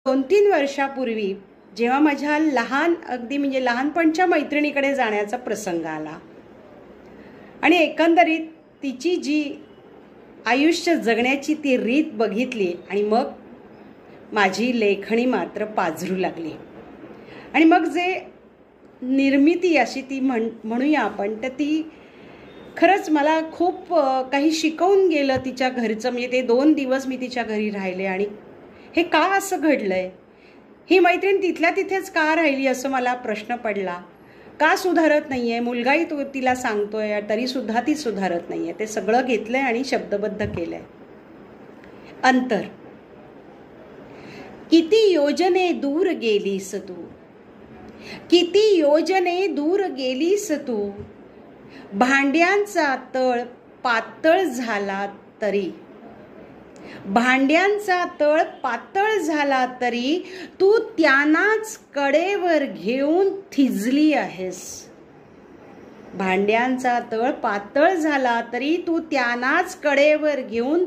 2-3 वर्षापूर्वी जेव्हा माझ्या अगदी म्हणजे लहानपणच्या मैत्रिणीकडे जाण्याचा प्रसंग आला आणि एकंदरीत तिची जी आयुष्य जगण्याची ती रीत बघितली आणि मग माझी लेखणी मात्र पाझरू लागली आणि मग जे निर्मिती अशी ती म्हणूया आपण, तर ती खरंच मला खूप काही शिकवून गेलं तिच्या घरचं. म्हणजे ते 2 दिवस मी तिच्या घरी राहिले आणि हे का असं घडलंय, ही मैत्रीण तिथल्या तिथेच का राहिली असं मला प्रश्न पडला. का सुधारत नाही आहे, मुलगाही तो तिला सांगतोय तरीसुद्धा ती सुधारत नाही आहे. ते सगळं घेतलंय आणि शब्दबद्ध केलंय. अंतर. किती योजने दूर गेलीस तू, किती योजने दूर गेलीस तू, भांड्यांचा तळ पातळ झाला तरी, भांड्यांचा तळ पातळ झाला तरी तू त्यांनाच कडेवर घेऊन थिजली आहेस. भांड्यांचा तळ पातळ झाला तरी तू त्यांनाच कडेवर घेऊन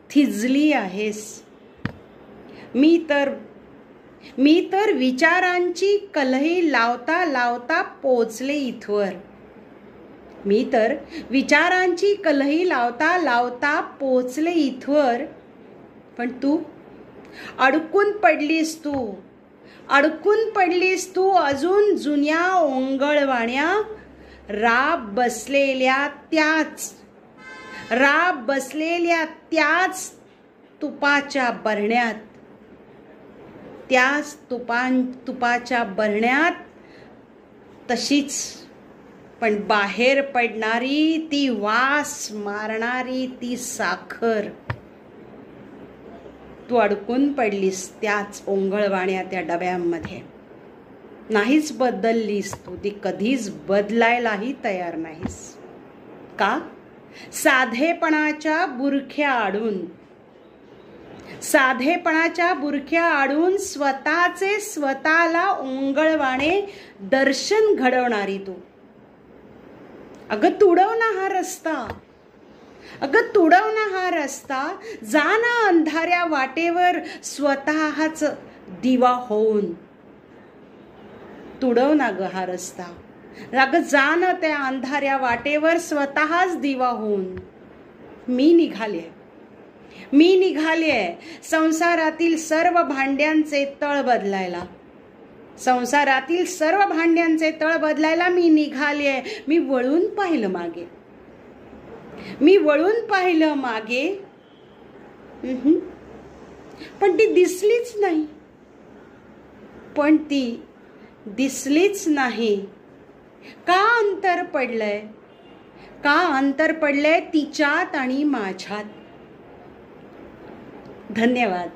थिजली आहेस. मी तर विचारांची कलही लावता लावता पोचले इथवर. मी तर विचारांची कलही लावता लावता पोचले इथवर. पण तू अडकून पडलीस, अडकून पडलीस तू अजून जुन्या ओंगळवाण्या राब बसलेल्या त्याच तुपाच्या बरण्यात, त्याच तुपाच्या बरण्यात तशीच पण बाहेर पडणारी ती वास मारणारी ती साखर. तू अडकून पडलीस त्याच ओंगळवाण्या त्या डब्यांमध्ये. नाहीच बदललीस तू, ती कधीच बदलायलाही तयार नाहीस. का? साधेपणाच्या बुरख्या आडून स्वतःचे स्वतःला ओंगळवाणे दर्शन घडवणारी तू. अगं तुडव ना हा रस्ता, अगं तुडव ना हा रस्ता. जा ना अंधाऱ्या वाटेवर स्वतःच दिवा होऊन. तुडव ना ग हा रस्ता, अगं जा ना त्या अंधाऱ्या वाटेवर स्वतःच दिवा होऊन. मी निघाले संसारातील सर्व भांड्यांचे तळ बदलायला. संसारातील सर्व भांड्यांचे तळ बदलायला मी निघाले. मी वळून पाहिलं मागे, पण ती दिसलीच नाही. का अंतर पडलंय तिच्यात आणि माझ्यात. धन्यवाद.